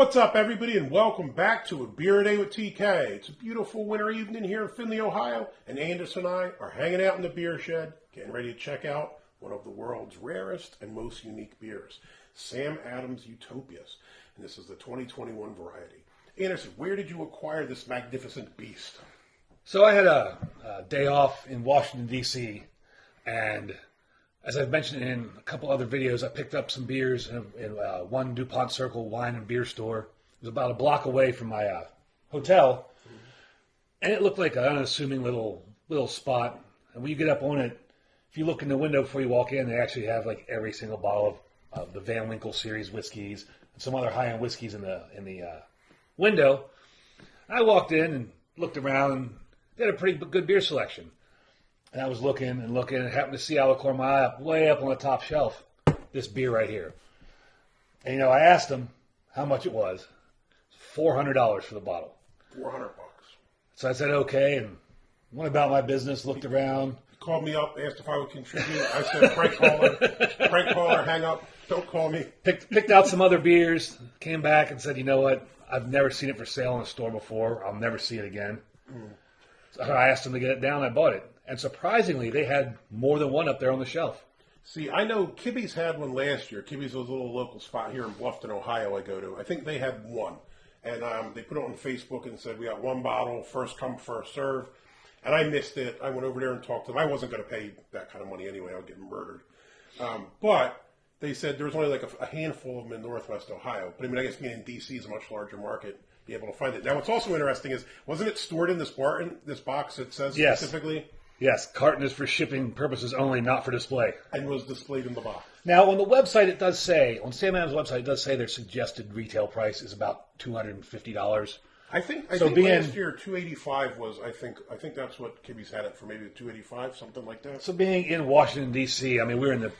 What's up, everybody, and welcome back to A Beer a Day with TK. It's a beautiful winter evening here in Findlay, Ohio, and Anders and I are hanging out in the beer shed, getting ready to check out one of the world's rarest and most unique beers, Samadams Utopias, and this is the 2021 variety. Anders, where did you acquire this magnificent beast? So I had a day off in Washington, D.C., and as I've mentioned in a couple other videos, I picked up some beers in one DuPont Circle wine and beer store. It was about a block away from my hotel, and it looked like an unassuming little spot. And when you get up on it, if you look in the window before you walk in, they actually have like every single bottle of the Van Winkle series whiskeys and some other high-end whiskeys in the window. I walked in and looked around, and they had a pretty good beer selection. And I was looking and happened to see out of the corner of my eye, way up on the top shelf, this beer right here. And, I asked them how much it was. $400 for the bottle. $400. So I said, okay, and went about my business, looked around. He called me up, asked if I would contribute. I said, prank caller, hang up, don't call me. Picked out some other beers, came back and said, you know what, I've never seen it for sale in a store before. I'll never see it again. So I asked them to get it down, I bought it. And surprisingly, they had more than one up there on the shelf. See, I know Kibby's had one last year. Kibby's was a little local spot here in Bluffton, Ohio I go to. I think they had one. And they put it on Facebook and said, we got one bottle, first come, first serve. And I missed it. I went over there and talked to them. I wasn't going to pay that kind of money anyway. I would get murdered. But they said there was only like a handful of them in Northwest Ohio. But I mean, I guess being in D.C. is a much larger market. Be able to find it. Now, what's also interesting is, wasn't it stored in this box that says specifically? Yes, carton is for shipping purposes only, not for display. And was displayed in the box. Now, on the website, it does say, on Sam Adams' website, it does say their suggested retail price is about $250. I think last year $285 was. I think that's what Kibby's had it for, maybe $285, something like that. So being in Washington D.C., I mean, we're in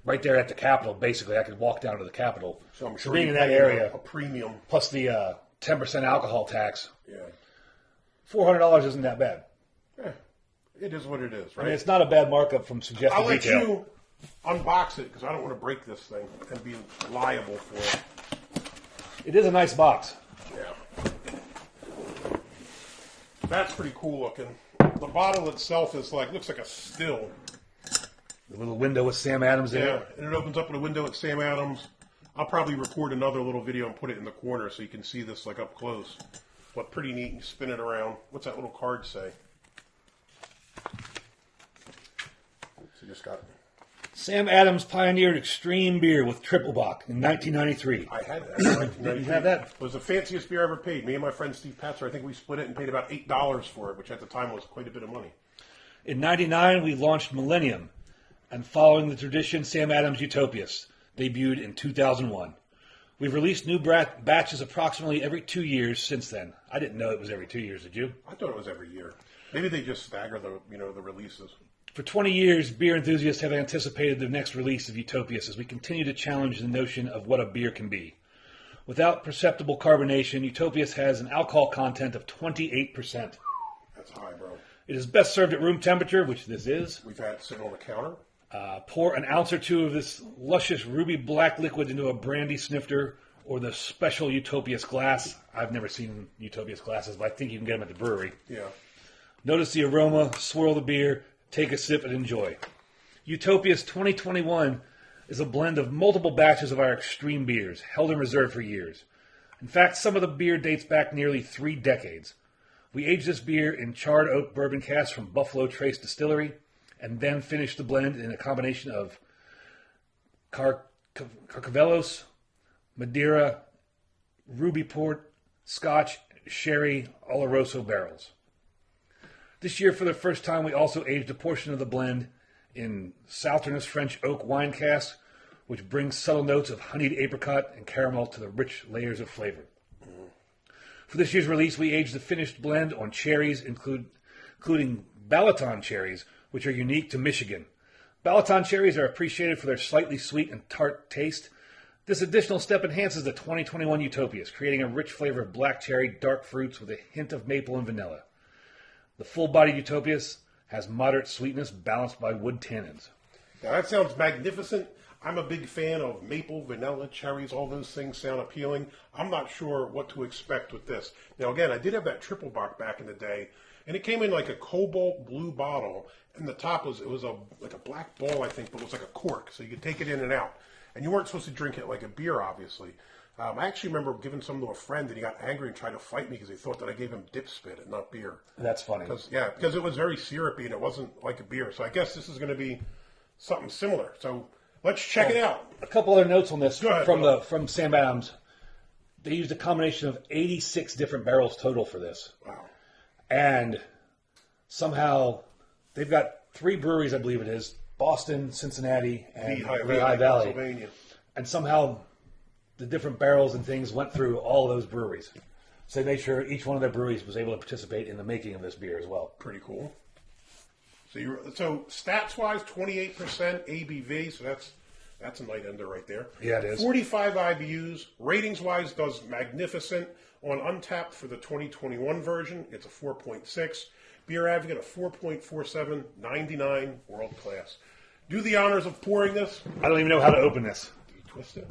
right there at the Capitol. Basically, I could walk down to the Capitol. So I'm sure being in that area, a premium plus the 10% alcohol tax. Yeah, $400 isn't that bad. Yeah. It is what it is, right? I mean, it's not a bad markup from suggested I'll let retail. you unbox it because I don't want to break this thing and be liable for it. It is a nice box. Yeah. That's pretty cool looking. The bottle itself is looks like a still. The little window with Sam Adams there. Yeah, and it opens up with a window at Sam Adams. I'll probably record another little video and put it in the corner so you can see this up close. But pretty neat. You spin it around. What's that little card say? So just got it. Sam Adams pioneered extreme beer with Triple Bock in 1993. I had that in 1993. You have that? It was the fanciest beer I ever paid. Me and my friend Steve Patzer, I think we split it and paid about $8 for it, which at the time was quite a bit of money. In 99, we launched Millennium, and following the tradition, Sam Adams Utopias debuted in 2001. We've released new batches approximately every 2 years since then. I didn't know it was every 2 years, did you? I thought it was every year. Maybe they just stagger the releases. For 20 years, beer enthusiasts have anticipated the next release of Utopias as we continue to challenge the notion of what a beer can be. Without perceptible carbonation, Utopias has an alcohol content of 28%. That's high, bro. It is best served at room temperature, which this is. We've had it sitting on the counter. Pour an ounce or two of this luscious ruby black liquid into a brandy snifter or the special Utopias glass. I've never seen Utopias glasses, but I think you can get them at the brewery. Yeah. Notice the aroma, swirl the beer, take a sip, and enjoy. Utopias 2021 is a blend of multiple batches of our extreme beers, held in reserve for years. In fact, some of the beer dates back nearly 3 decades. We aged this beer in charred oak bourbon casks from Buffalo Trace Distillery, and then finished the blend in a combination of Carcavelos, Madeira, Ruby Port, Scotch, Sherry, Oloroso barrels. This year, for the first time, we also aged a portion of the blend in Salternus French oak wine casks, which brings subtle notes of honeyed apricot and caramel to the rich layers of flavor. For this year's release, we aged the finished blend on cherries, including Balaton cherries, which are unique to Michigan. Balaton cherries are appreciated for their slightly sweet and tart taste. This additional step enhances the 2021 Utopias, creating a rich flavor of black cherry, dark fruits with a hint of maple and vanilla. The full-bodied Utopias has moderate sweetness balanced by wood tannins. Now that sounds magnificent. I'm a big fan of maple, vanilla, cherries, all those things sound appealing. I'm not sure what to expect with this. Now again, I did have that triple bock back in the day, and it came in like a cobalt blue bottle, and the top was, like a black ball, I think, but it was like a cork, so you could take it in and out. And you weren't supposed to drink it like a beer, obviously. I actually remember giving some to a friend, and he got angry and tried to fight me because he thought that I gave him dip spit and not beer. That's funny. Because it was very syrupy and it wasn't like a beer. So I guess this is going to be something similar. So let's check it out. A couple other notes on this from Samadams. They used a combination of 86 different barrels total for this. Wow. And somehow they've got 3 breweries, I believe it is, Boston, Cincinnati, and Lehigh Valley. Pennsylvania. And somehow the different barrels and things went through all those breweries. So they made sure each one of their breweries was able to participate in the making of this beer as well. Pretty cool. So stats-wise, 28% ABV, so that's a night ender right there. Yeah, it is. 45 IBUs. Ratings-wise, does magnificent. On Untappd for the 2021 version, it's a 4.6. Beer Advocate, a 4.47, 99, world class. Do the honors of pouring this. I don't even know how to open this. Do you twist it?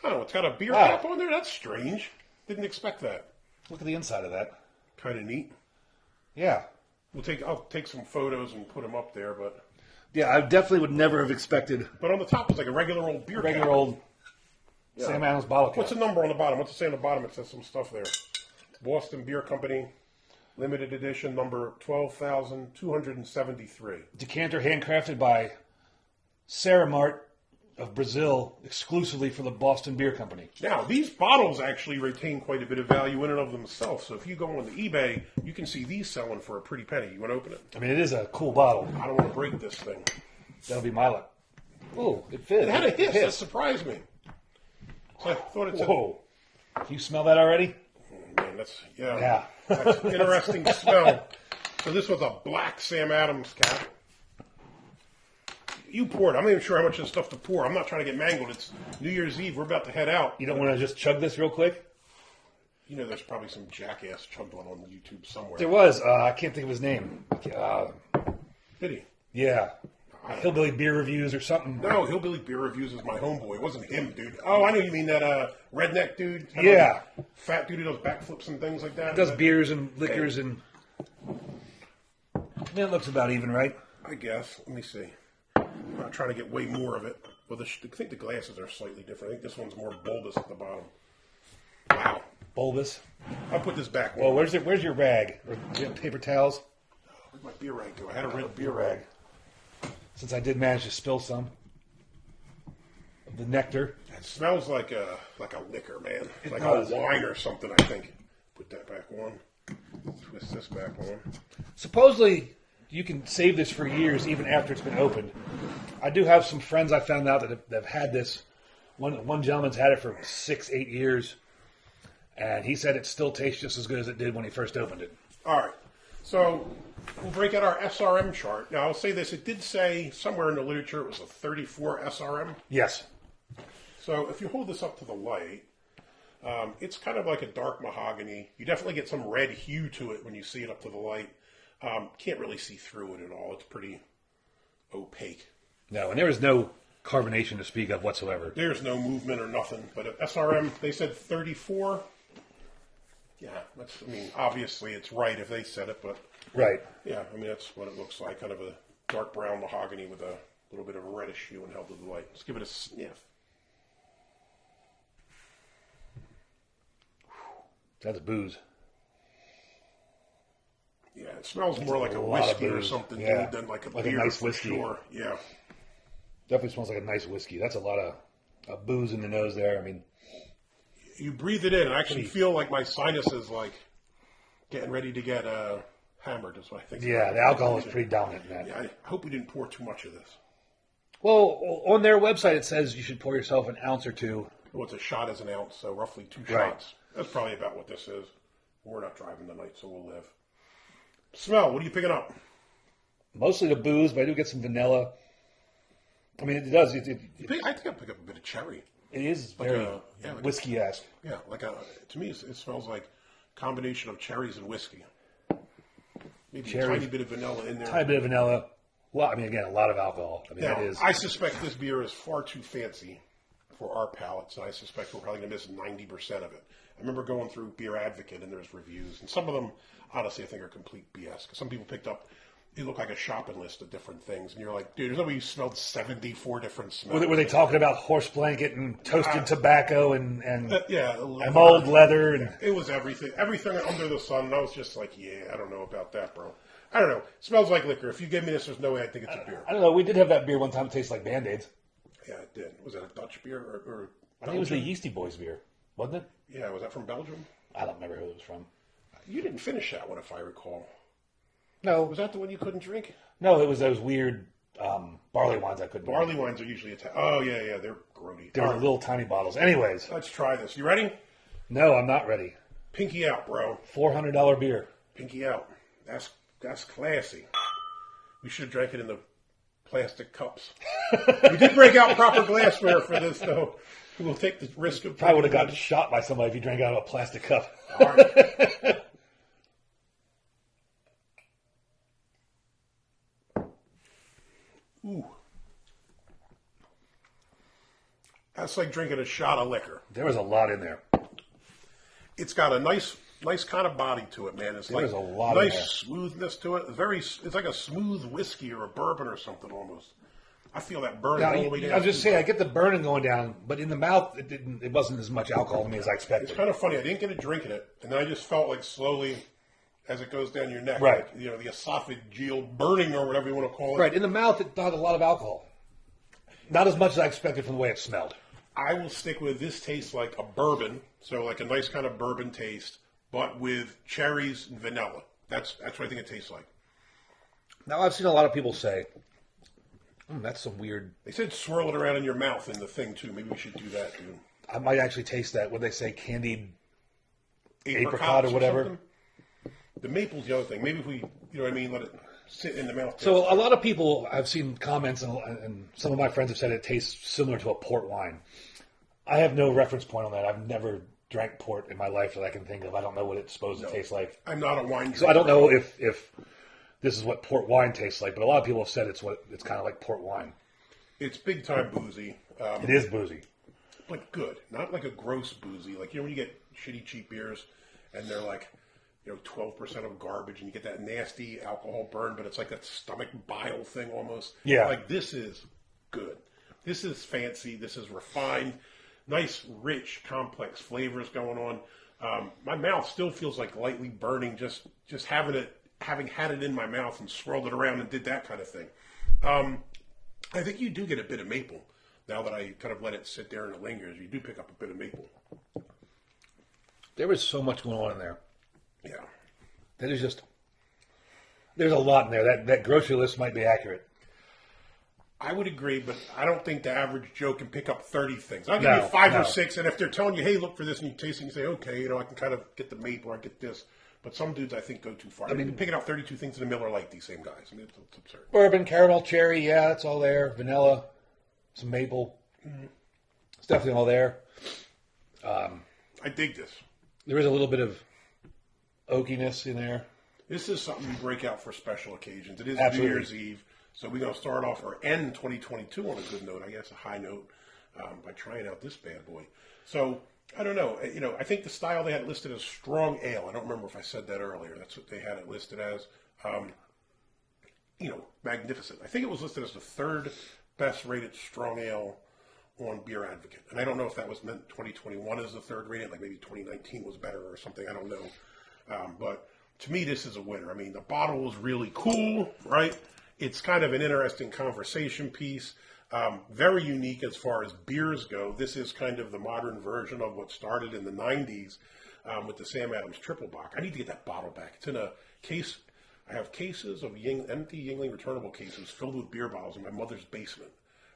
Oh, it's got a beer cap on there? That's strange. Didn't expect that. Look at the inside of that. Kind of neat. Yeah. I'll take some photos and put them up there, but... Yeah, I definitely would never have expected... But on the top is like a regular old beer cap. Old Sam Adams bottle cap. What's the number on the bottom? What's it say on the bottom? It says some stuff there. Boston Beer Company, limited edition, number 12,273. Decanter handcrafted by Sarah Mart of Brazil, exclusively for the Boston Beer Company. Now, these bottles actually retain quite a bit of value in and of themselves. So if you go on the eBay, you can see these selling for a pretty penny. You want to open it? I mean, it is a cool bottle. I don't want to break this thing. That'll be my luck. Oh, it fit. It had a hiss. That surprised me. So I thought it's Whoa. Can you smell that already? Man, that's an interesting smell. So this was a black Sam Adams cap. You poured. I'm not even sure how much of this stuff to pour. I'm not trying to get mangled. It's New Year's Eve. We're about to head out. You don't want to just chug this real quick? You know, there's probably some jackass chugged one on YouTube somewhere. There was. I can't think of his name. Did he? Yeah. Hillbilly Beer Reviews or something. No, Hillbilly Beer Reviews is my homeboy. It wasn't him, dude. Oh, I know you mean that redneck dude. Yeah. Fat dude who does backflips and things like that. Does beers and liquors and... Yeah, it looks about even, right? I guess. Let me see. I'm not trying to get way more of it. Well, I think the glasses are slightly different. I think this one's more bulbous at the bottom. Wow. Bulbous? I'll put this back. Well, where's your rag? Or, do you have paper towels? Where'd my beer rag go? I had a red beer rag. Since I did manage to spill some of the nectar. It smells like a liquor, man. It like does. a wine or something, I think. Put that back on. Twist this back on. Supposedly, you can save this for years even after it's been opened. I do have some friends I found out that have had this. One gentleman's had it for 6-8 years, and he said it still tastes just as good as it did when he first opened it. All right. So we'll break out our SRM chart. Now, I'll say this. It did say somewhere in the literature it was a 34 SRM. Yes. So if you hold this up to the light, it's kind of like a dark mahogany. You definitely get some red hue to it when you see it up to the light. Can't really see through it at all. It's pretty opaque. No, and there is no carbonation to speak of whatsoever. There's no movement or nothing. But at SRM, they said 34. Yeah, obviously it's right if they said it, but... Right. Yeah, that's what it looks like. Kind of a dark brown mahogany with a little bit of a reddish hue and held to the light. Let's give it a sniff. That's booze. Yeah, it smells more like a whiskey or something, yeah, dude, than like a like beer. A nice whiskey. Sure. Yeah. Definitely smells like a nice whiskey. That's a lot of booze in the nose there. You breathe it in, and I actually feel like my sinuses like getting ready to get hammered. Is what I think. Yeah, the alcohol is pretty dominant in that. Yeah, I hope we didn't pour too much of this. Well, on their website it says you should pour yourself an ounce or two. Well, it's a shot as an ounce, so roughly 2 shots. Right. That's probably about what this is. We're not driving tonight, so we'll live. Smell, what are you picking up? Mostly the booze, but I do get some vanilla. It does. I think I pick up a bit of cherry. It is like very whiskey-esque. Yeah, to me, it smells like a combination of cherries and whiskey. Maybe a tiny bit of vanilla in there. Tiny bit of vanilla. Well, I mean, again, a lot of alcohol. I mean, Now, that is. I suspect this beer is far too fancy for our palates, and I suspect we're probably going to miss 90% of it. I remember going through Beer Advocate, and there's reviews, and some of them, honestly, I think are complete BS. Because some people picked up, it looked like a shopping list of different things, and you're like, dude, there's nobody who smelled 74 different smells. Were they talking about horse blanket and toasted tobacco and yeah, mulled leather? And it was everything under the sun, and I was just like, yeah, I don't know about that, bro. I don't know. It smells like liquor. If you give me this, there's no way I think it's a beer. I don't know. We did have that beer one time. It tastes like Band-Aids. Yeah, it did. Was that a Dutch beer or I think it was the Yeasty Boys beer, wasn't it? Yeah, was that from Belgium? I don't remember who it was from. You didn't finish that one, if I recall. No. Was that the one you couldn't drink? No, it was those weird barley wines I couldn't drink. Barley wines are usually oh, yeah, they're grody. They were little tiny bottles. Anyways. Let's try this. You ready? No, I'm not ready. Pinky out, bro. $400 beer. Pinky out. That's classy. We should have drank it in the plastic cups. We did break out proper glassware for this, though. We'll take the risk of... Probably would have gotten shot by somebody if you drank out of a plastic cup. All right. Ooh. That's like drinking a shot of liquor. There was a lot in there. It's got a nice kind of body to it, man. It's There's like a lot nice in there. smoothness to it. It's like a smooth whiskey or a bourbon or something almost. I feel that burn Now, all the way down. I was just saying, I get the burning going down, but in the mouth, it wasn't as much alcohol to me as I expected. It's kind of funny. I didn't get a drink in it, and then I just felt like slowly as it goes down your neck, Right. like, the esophageal burning or whatever you want to call it. Right, in the mouth, it had a lot of alcohol. Not as much as I expected from the way it smelled. I will stick with this tastes like a bourbon, so like a nice kind of bourbon taste, but with cherries and vanilla. That's what I think it tastes like. Now, I've seen a lot of people say, that's some weird... They said swirl it around in your mouth in the thing, too. Maybe we should do that, too. I might actually taste that, what they say, candied apricot Apricots or whatever. something. The maple's the other thing. Maybe if we, let it sit in the mouth. So a lot of people, I've seen comments, and some of my friends have said it tastes similar to a port wine. I have no reference point on that. I've never drank port in my life that I can think of. I don't know what it's supposed to taste like. I'm not a wine drinker. So I don't know if this is what port wine tastes like, but a lot of people have said it's kind of like port wine. It's big time boozy. It is boozy. But good. Not like a gross boozy. Like, when you get shitty cheap beers and they're like, 12% of garbage and you get that nasty alcohol burn, but it's like that stomach bile thing almost. Yeah. Like, this is good. This is fancy. This is refined. Nice, rich, complex flavors going on. My mouth still feels like lightly burning just having had it in my mouth and swirled it around and did that kind of thing. I think you do get a bit of maple. Now that I kind of let it sit there and it lingers, you do pick up a bit of maple. There was so much going on in there. Yeah. There's a lot in there. That grocery list might be accurate. I would agree, but I don't think the average Joe can pick up 30 things. I'll give you 5 or 6, and if they're telling you, hey, look for this, and you taste it, and you say, okay, I can kind of get the maple or I get this. But some dudes, I think, go too far. I mean, picking out 32 things in the Miller Lite, these same guys. I mean, it's absurd. Bourbon, caramel, cherry, yeah, it's all there. Vanilla, some maple. Mm-hmm. It's definitely all there. I dig this. There is a little bit of oakiness in there. This is something we break out for special occasions. It is Absolutely. New Year's Eve, so we're going to start off or end 2022 on a good note, I guess, a high note, by trying out this bad boy. So, I don't know. I think the style they had it listed as strong ale. I don't remember if I said that earlier. That's what they had it listed as. Magnificent. I think it was listed as the 3rd best rated strong ale on Beer Advocate. And I don't know if that was meant 2021 as the 3rd rated, like maybe 2019 was better or something. I don't know. But to me, this is a winner. I mean, the bottle is really cool, right? It's kind of an interesting conversation piece. Very unique as far as beers go. This is kind of the modern version of what started in the 90s with the Sam Adams Triple Bock. I need to get that bottle back. It's in a case. I have cases of empty Yingling returnable cases filled with beer bottles in my mother's basement.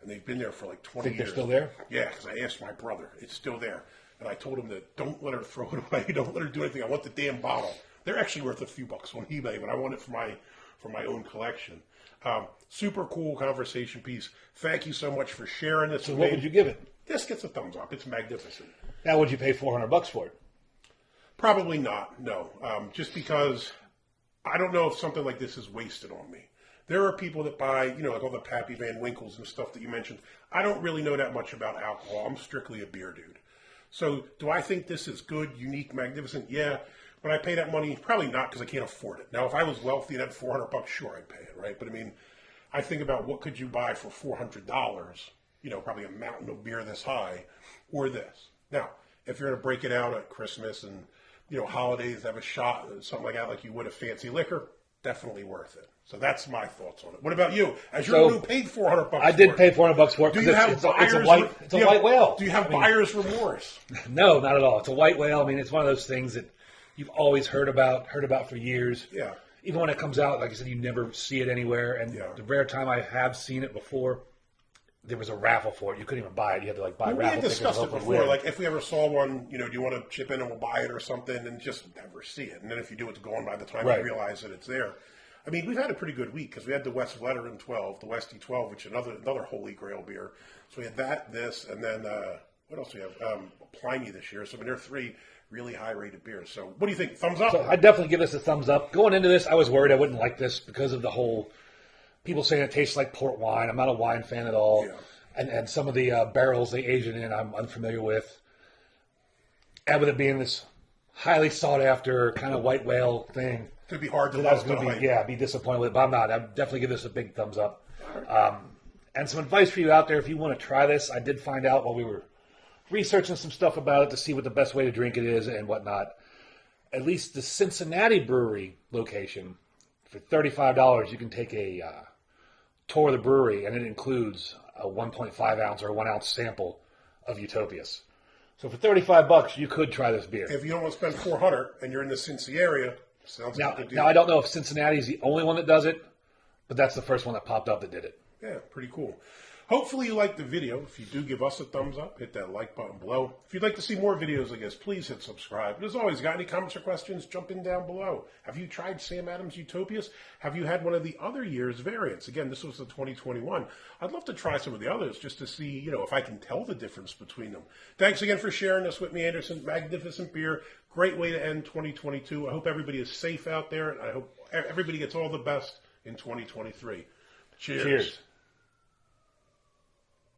And they've been there for like 20 Think years. they're still there? Yeah, because I asked my brother. It's still there. And I told him that don't let her throw it away. Don't let her do anything. I want the damn bottle. They're actually worth a few bucks on eBay, but I want it for my own collection. Super cool conversation piece. Thank you so much for sharing this. So what would you give it? This gets a thumbs up. It's magnificent. Now, would you pay $400 for it? Probably not. No, just because I don't know if something like this is wasted on me. There are people that buy, like all the Pappy Van Winkles and stuff that you mentioned. I don't really know that much about alcohol. I'm strictly a beer dude. So do I think this is good, unique, magnificent? Yeah. But I pay that money? Probably not, because I can't afford it. Now, if I was wealthy and had $400, sure, I'd pay it, right? But I mean, I think about what could you buy for $400, probably a mountain of beer this high, or this. Now, if you're going to break it out at Christmas and, holidays, have a shot, something like that, like you would a fancy liquor, definitely worth it. So that's my thoughts on it. What about you? As you're the one who paid $400 I did pay $400 for it. Do you have it's a white whale. Do you have buyer's remorse? No, not at all. It's a white whale. I mean, it's one of those things that you've always heard about for years. Yeah. Even when it comes out, like I said, you never see it anywhere. And the rare time I have seen it before, there was a raffle for it. You couldn't even buy it. You had to buy raffle tickets. We had discussed it before. Like if we ever saw one, do you want to chip in and we'll buy it or something, and just never see it. And then if you do, it's gone by the time you realize that it's there. I mean, we've had a pretty good week because we had the West Veteran 12, the Westie 12, which is another holy grail beer. So we had that, this, and then what else do we have? Pliny this year. So I mean, there are 3 really high-rated beers. So what do you think? Thumbs up? So I'd definitely give this a thumbs up. Going into this, I was worried I wouldn't like this because of the whole people saying it tastes like port wine. I'm not a wine fan at all. Yeah. And some of the barrels they age it in I'm unfamiliar with. And with it being this highly sought-after kind of white whale thing, it'd be hard to love. Be disappointed with it, but I'm not. I'd definitely give this a big thumbs up. And some advice for you out there, if you want to try this, I did find out while we were researching some stuff about it to see what the best way to drink it is and whatnot. At least the Cincinnati brewery location, for $35, you can take a tour of the brewery, and it includes a 1.5 ounce or a 1 ounce sample of Utopias. So for $35, you could try this beer. If you don't want to spend $400 and you're in the Cincy area, sounds like a good deal. Now, I don't know if Cincinnati is the only one that does it, but that's the first one that popped up that did it. Yeah, pretty cool. Hopefully you liked the video. If you do, give us a thumbs up. Hit that like button below. If you'd like to see more videos like this, please hit subscribe. But as always, got any comments or questions, jump in down below. Have you tried Sam Adams Utopias? Have you had one of the other year's variants? Again, this was the 2021. I'd love to try some of the others just to see, if I can tell the difference between them. Thanks again for sharing this with me, Anderson. Magnificent beer. Great way to end 2022. I hope everybody is safe out there, and I hope everybody gets all the best in 2023. Cheers.